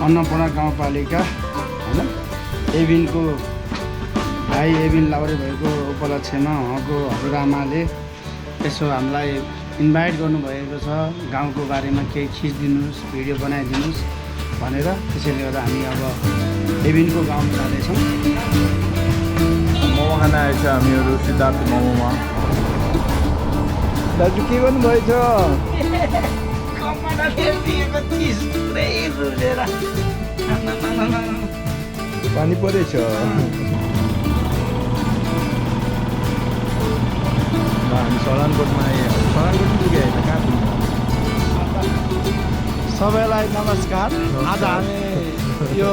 अन्नपूर्ण गाउँपालिका हैन एबिनको भाइ एबिन लाउरे भएको उपलक्ष्यमा उहाँको हजुरआमाले यसो हामीलाई इन्भाइट गर्नुभएको छ गाउँको बारेमा केही खिचिदिनुहोस् भिडियो बनाइदिनुहोस् भनेर त्यसैले गर्दा हामी अब एबिनको गाउँमा जाँदैछौँ मोमो खान आएछ हामीहरू सिद्धार्थ मोमोमा दाजु के गर्नुभएछ पानी परेछ हामी सलानकोटमा सलानकोट पुगे होइन कहाँ पुग्नु सबैलाई नमस्कार आज हामी यो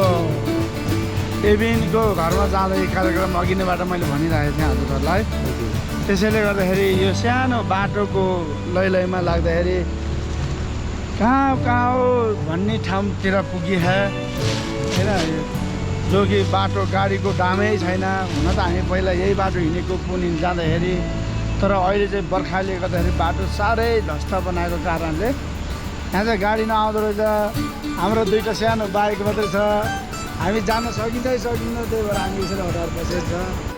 एबिनको घरमा जाँदै कार्यक्रम अघि नैबाट मैले भनिरहेको थिएँ हजुरहरूलाई त्यसैले गर्दाखेरि यो सानो बाटोको लैमा लाग्दाखेरि कहाँ कहाँ हो भन्ने ठाउँतिर पुगिह होइन जो कि बाटो गाडीको दामै छैन हुन त हामी पहिला यही बाटो हिँडेको पुनि जाँदाखेरि तर अहिले चाहिँ बर्खाले गर्दाखेरि बाटो साह्रै ध्वस्त बनाएको कारणले यहाँ चाहिँ गाडी नआउँदो रहेछ हाम्रो दुईवटा सानो बाइक मात्रै छ हामी जान सकिँदै सकिँदैन त्यही भएर हामी यसरी हटाएर बसेको छ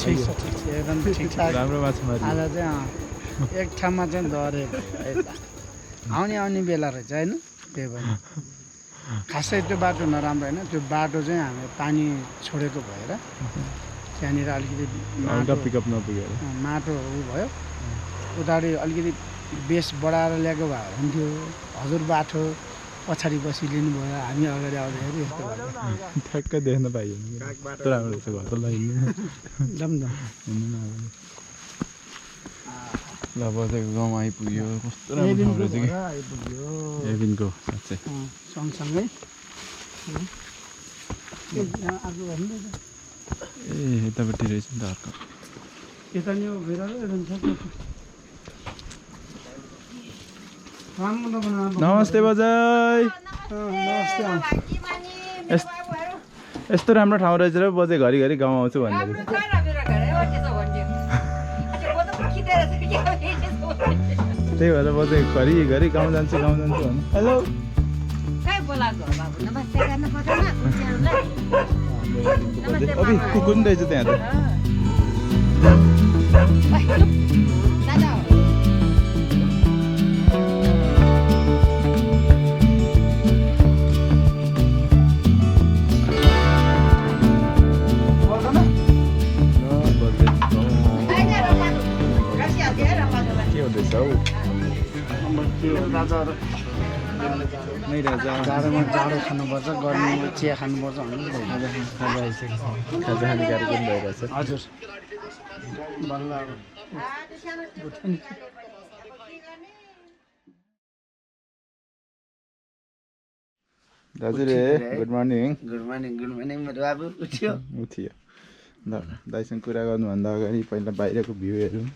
ठिक छ एकदम ठिकठाक राम्रो माछा मारी आज चाहिँ एक ठाउँमा चाहिँ धरे आउने बेला रहेछ होइन त्यही भएर खासै त्यो बाटो नराम्रो होइन त्यो बाटो चाहिँ हामी पानी छोडेको भएर त्यहाँनिर अलिकति पिकअप नपुगेर माटो भयो उताडि अलिकति बेस बढाएर ल्याएको भए हुन्थ्यो हजुर बाटो पछाडि बसी लिनुभयो हामी अगाडि आउँदाखेरि यस्तो भयो ठ्याक्क देख्न पाइएन कस्तो राम्रो रहेछ घरलाई हिँड्नु ल बसेको गाउँमा आइपुग्यो कस्तो राम्रो ठाउँ रहेछ कि एबिनको साँच्चै सँगसँगै ए यतापट्टि रहेछ नि त अर्को यता नि नमस्ते बजाइ यस्तो राम्रो ठाउँ रहेछ र बजाइ घरिघरि गाउँ आउँछु भन्दै त्यही भएर बजाइ घरिघरि गाउँ जान्छु भन्नु हेलो अभि कुन रहेछ त्यहाँ त जाडोमा जाडो खानुपर्छ गर्मीमा चिया खानुपर्छ खाजा खाने कार्यक्रम भइरहेछ हजुर बल्ल दाजु रे गुड मर्निङ मेरो बाबु उठ्यो ल दाइसँग कुरा गर्नुभन्दा अगाडि पहिला बाहिरको भ्यू हेरौँ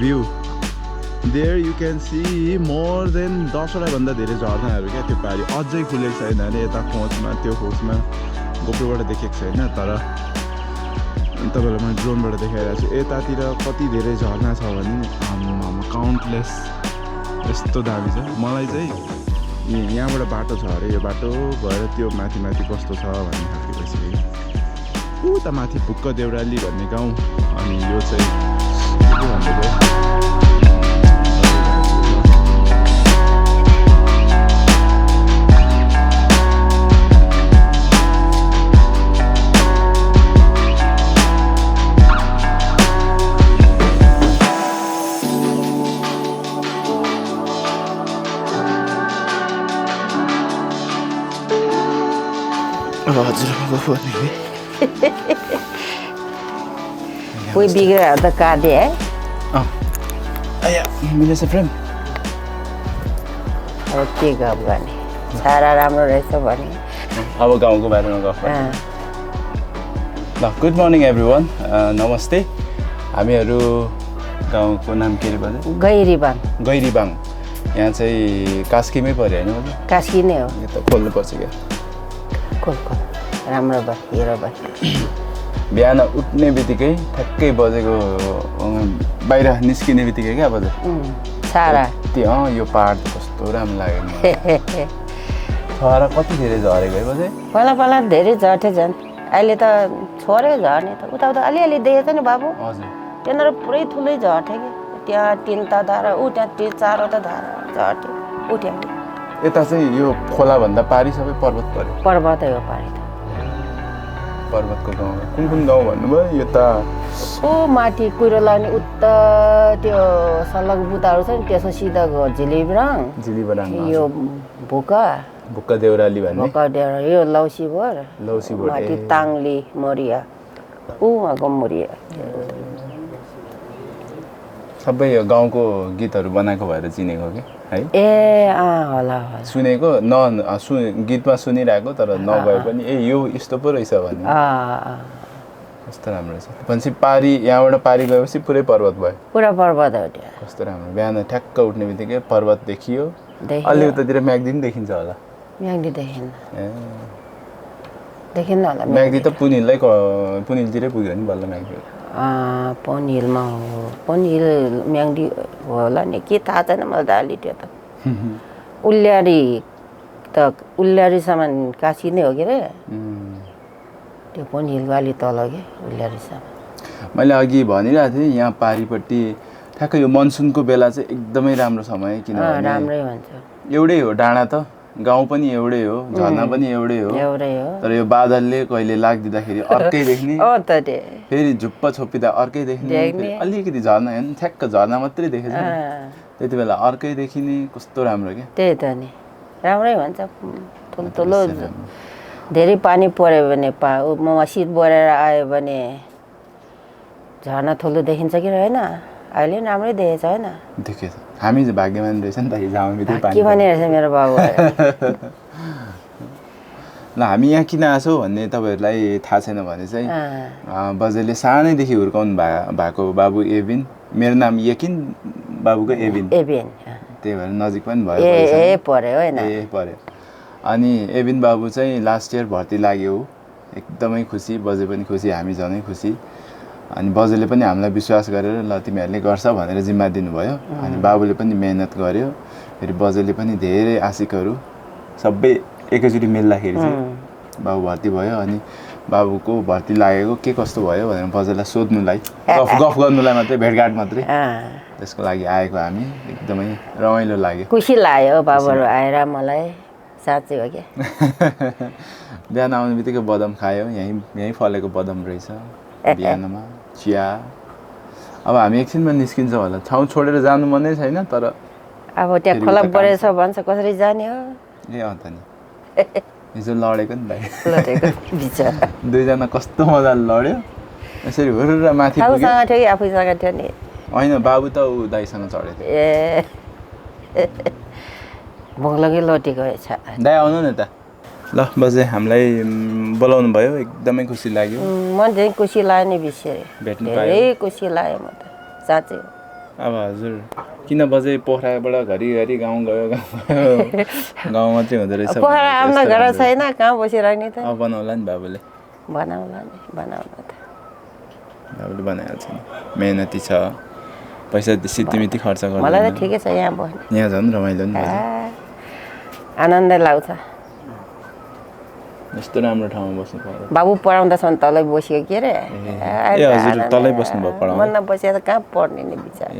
view there you can see more than 10वटा भन्दा धेरै झर्नाहरू क्या त्यो पारि अझै खुलेको छैन अरे यता खोजमा त्यो खोजमा गोप्रोबाट देखेको छैन तर तपाईँहरूलाई मैले ड्रोनबाट देखाइरहेको छु यतातिर कति धेरै झर्ना छ भने काउन्टलेस यस्तो दामी छ मलाई चाहिँ यहाँबाट बाटो छ अरे यो बाटो भएर त्यो माथि माथि कस्तो छ भन्ने खालको भइसक्यो उता माथि भुक्क देउराली भन्ने गाउँ अनि यो चाहिँ कोही बिग्रेर त काटे है आया मिलेछ फ्रेन्ड अब के गफ गर्ने सारा राम्रो रहेछ भने अब गाउँको बारेमा गफ ल गुड मर्निङ एभ्रिवान नमस्ते हामीहरू गाउँको नाम के रे भन्छ गैरिबाङ गैरिबाङ यहाँ चाहिँ कास्कीमै पऱ्यो होइन हजुर कास्की नै हो यो त खोल्नुपर्छ क्या खोल राम्रो भयो हेर भयो बिहान उठ्ने बित्तिकै ठ्याक्कै बजेको बाहिर निस्किने बित्तिकै क्या बजे सारा त्यो यो पाहाड कस्तो राम्रो लाग्यो छरा कति धेरै झरेको है बजे पहिला धेरै झर्थ्यो झन् अहिले त छोरै झर्ने त उता अलिअलि देखेछ नि बाबु हजुर त्यहाँनिर पुरै ठुलै झर्थ्यो कि त्यहाँ 3 धारा ऊ त्यहाँ 4 धारा झर्थ्यो उठ्यो यता चाहिँ यो खोलाभन्दा पारी सबै पर्वत पऱ्यो पर्वतै हो पारी त पर्वतको गाउँ कुन गाउँ भन्नुभयो यता ओ माथि कुहिरो लाग्ने उता त्यो सलग बुताहरू छ नि त्यसो सिधा झिलिब्राङ यो भुक्का देउराली भन्ने भुक्का देउरा यो लौसीभर माथि ताङली मरिया उहाँको मरिया सबै यो गाउँको गीतहरू बनाएको भएर चिनेको कि है ए होला सुनेको गीतमा सुनिरहेको तर नगए पनि ए यो यस्तो पो रहेछ भन्ने कस्तो राम्रो छ भनेपछि पारी यहाँबाट पारी गएपछि पुरै पर्वत भयो पुरा पर्वत हो त्यो कस्तो राम्रो बिहान ठ्याक्क उठ्ने बित्तिकै पर्वत देखियो अलि उतातिर म्याग्दी पनि देखिन्छ होला म्याग्दी देखिन्न होला म्याग्दी त पुनिलतिरै पुग्यो नि बल्ल म्याग्दी पनिलमा हो पनिल म्याग्दी होला नि के थाहा छैन मलाई त अलि त्यो त उल्ल्यारीसम्म काशी नै हो के रे त्यो पनिलको अलि तल के उल्ल्यारीसम्म मैले अघि भनिरहेको थिएँ यहाँ पारिपट्टि ठ्याक्कै यो मनसुनको बेला चाहिँ एकदमै राम्रो समय किनभने राम्रै हुन्छ एउटै हो डाँडा त गाउँ पनि एउटै हो झरना पनि एउटै हो तर यो बादलले कहिले लाग्दिँदाखेरि अर्कै देख्ने फेरि झुप्प छोपिँदा अर्कै देख्ने अलिकति झरना हेर्नु ठ्याक्क झरना मात्रै देखेछ त्यति बेला अर्कै देखिने कस्तो राम्रो क्या त्यही त नि राम्रै हुन्छ ठुल्ठुलो धेरै पानी पर्यो भने शीत बढेर आयो भने झरना ठुलो देखिन्छ कि होइन अहिले पनि राम्रै देखेछ होइन देखेछ हामी चाहिँ भाग्यमान रहेछ नि त हिजो के भनिरहेछ मेरो बाबु ल हामी यहाँ किन आछौँ भन्ने तपाईँहरूलाई थाहा छैन भने चाहिँ बजेले सानैदेखि हुर्काउनु भएको बाबु एबिन मेरो नाम यकिन बाबुको एबिन त्यही भएर नजिक पनि भयो पर्यो अनि एबिन बाबु चाहिँ लास्ट इयर भर्ती लाग्यो एकदमै खुसी बजे पनि खुसी हामी झनै खुसी अनि बजेले पनि हामीलाई विश्वास गरेर ल तिमीहरूले गर्छ भनेर जिम्मा दिनुभयो अनि बाबुले पनि मेहनत गर्यो फेरि बजेले पनि धेरै आशिकहरू सबै एकैचोटि मिल्दाखेरि चाहिँ बाबु भर्ती भयो अनि बाबुको भर्ती लागेको के कस्तो भयो भनेर बजेलाई सोध्नुलाई गफ गर्नुलाई मात्रै भेटघाट मात्रै त्यसको लागि आएको हामी एकदमै रमाइलो लाग्यो खुसी लाग्यो बाबुहरू आएर मलाई साँच्चै हो क्या बिहान आउने बित्तिकै बदाम खायो यहीँ फलेको बदाम रहेछ बिहानमा चिया अब हामी एकछिनमा निस्किन्छ होला ठाउँ छोडेर जानु मनै छैन तर अब त्यहाँ खोला बढेछ भन्छ कसरी जाने हो ए अन्त नि हिजो लडेको नि भाइ दुईजना कस्तो मजाले लड्यो यसरी हुरुर माथि आफूसँग थियो नि होइन बाबु त ऊ दाइसँग चढेको थियो ए भोग्लकै लटेको दाइ आउनु न त ल बजे हामीलाई बोलाउनु भयो एकदमै खुसी लाग्यो मन चाहिँ खुसी लाग्यो नि विषय भेट्नु धेरै खुसी लाग्यो म त साँच्चै अब हजुर किन बजे पोखराबाट घरिघरि गाउँ गयो गाउँ मात्रै हुँदो रहेछ पोखरा आफ्नो घर छैन कहाँ बसिरहने त बनाउला नि बाबुले बनाउला त बाबुले बनाइहाल्छ नि मेहनती छ पैसा सितिमिति खर्च गर्छ मलाई त ठिकै छ यहाँ बस्ने यहाँ झन् रमाइलो नि आनन्द लाग्छ यस्तो राम्रो ठाउँमा बस्नु पर्यो बाबु पढाउँदासम्म तलै बस्यो के रे हजुर तलै बस्नु भयो पढाउनु मन नबसेर कहाँ पढ्ने नि बिचार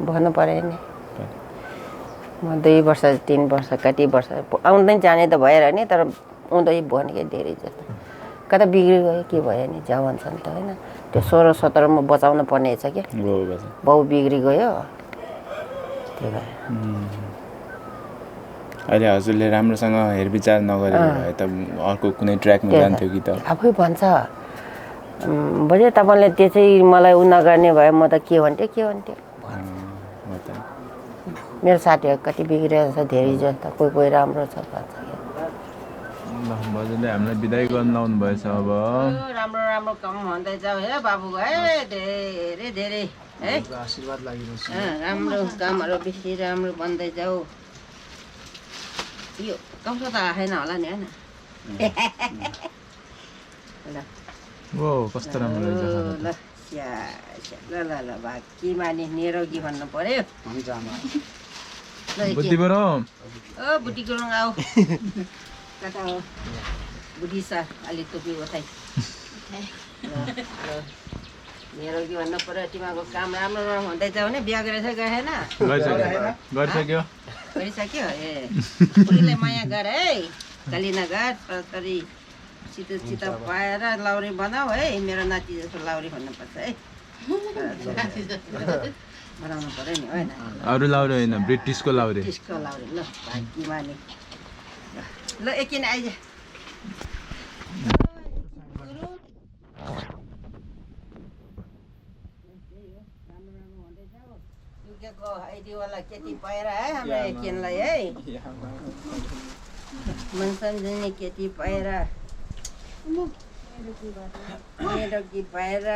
भन्नु पर्यो नि म 2 वर्ष 3 वर्ष कति वर्ष आउँदै जाने त भएर नि तर आउँदै भनेकै धेरै जस्तो कता बिग्री गयो के भयो नि जवान छ नि त होइन त्यो 16-17 मा बचाउन पर्ने छ के बाउ बिग्री गयो त्यही भएर अहिले हजुरले राम्रोसँग हेरविचार नगरेको भए त अर्को कुनै ट्र्याकमा जान्थ्यो कि त आफै भन्छ बजे तपाईँले त्यो चाहिँ मलाई उ नगर्ने भए म त के भन्थ्यो मेरो साथीहरू कति बिग्रेको छ धेरै जस्तो कोही राम्रो छ भन्छ ल बजेले हामीलाई बिदाई गर्न लाउनु भएछ अब राम्रो राम्रो काम भन्दै जाऊ हे बाबु है धेरै धेरै है आशीर्वाद लागिरहेछ राम्रो कामहरू बेसी राम्रो भन्दै जाऊ यो कस्तो त आएन होला नि होइन ल ओ कस्तो राम्रो रहेछ ल स्या ल ल ल भाकी माने निरोगी भन्नु पर्यो हुन्छ आमा ल बुद्धि बरो ओ बुटी गुरुङ आऊ कता हो बुढी सा अलि टोपी उठाइ निरोगी भन्नु पर्यो तिमीहरूको काम राम्रो राम्रो हुँदै जाऊ नि बिहा गरेछ गएन गरिसक्यो गरिसक्यो ए बुढीलाई माया गर है गाली नगर छोरी छिटो छिटो पाएर लाउरी बनाऊ है मेरो नाति जस्तो लाउरी भन्नुपर्छ है बनाउनु पर्यो नि होइन अरू लाउरे होइन ब्रिटिसको लाउरे त्यसको लाउरी ल भागी माने ल एकछिन आइज आइडिवाला केटी पाएर है हाम्रो एकछिनलाई है मन सम्झिने केटी पाएर निरोगी पाएर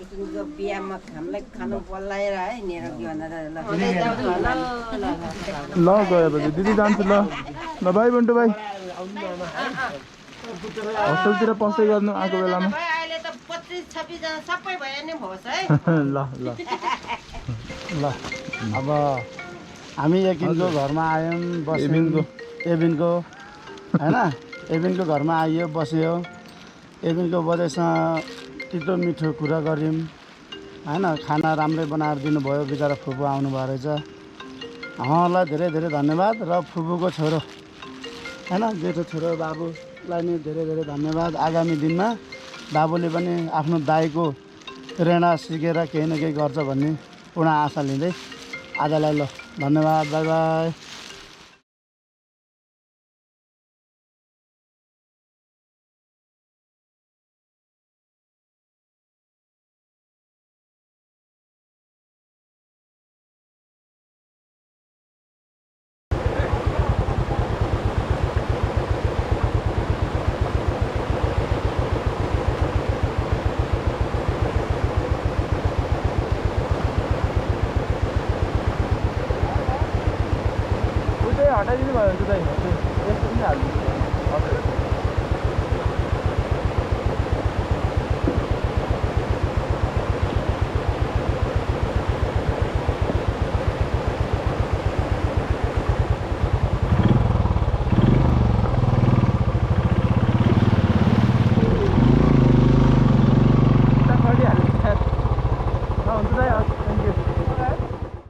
एकछिनको बिहामा हामीलाई खानु बोलाएर है निरोगी भनेर ल गएपछि दिदी जान्छु ल ल भाइ बन्टु भाइ हस्टेलतिर पस्दै गर्नु आएको बेलामा अहिले त 25-26 जना सबै भयो नि होस् है ल ल ल अब हामी यकिनको घरमा आयौँ एबिनको। एबिनको होइन एबिनको घरमा आइयो बस्यो एबिनको बजेसँग तितो मिठो कुरा गऱ्यौँ होइन खाना राम्रै बनाएर दिनुभयो बिचरा फुपू आउनुभएको रहेछ उहाँलाई धेरै धेरै धन्यवाद र फुपूको छोरो होइन जेठो छोरो बाबुलाई नि धेरै धेरै धन्यवाद आगामी दिनमा बाबुले पनि आफ्नो दाइको प्रेरणा सिकेर केही न केही गर्छ भन्ने पूर्ण आशा लिँदै आजलाई ल धन्यवाद बाई बाई हटाइदिनु भयो भने चाहिँ यस्तो पनि हालिदिनु हजुर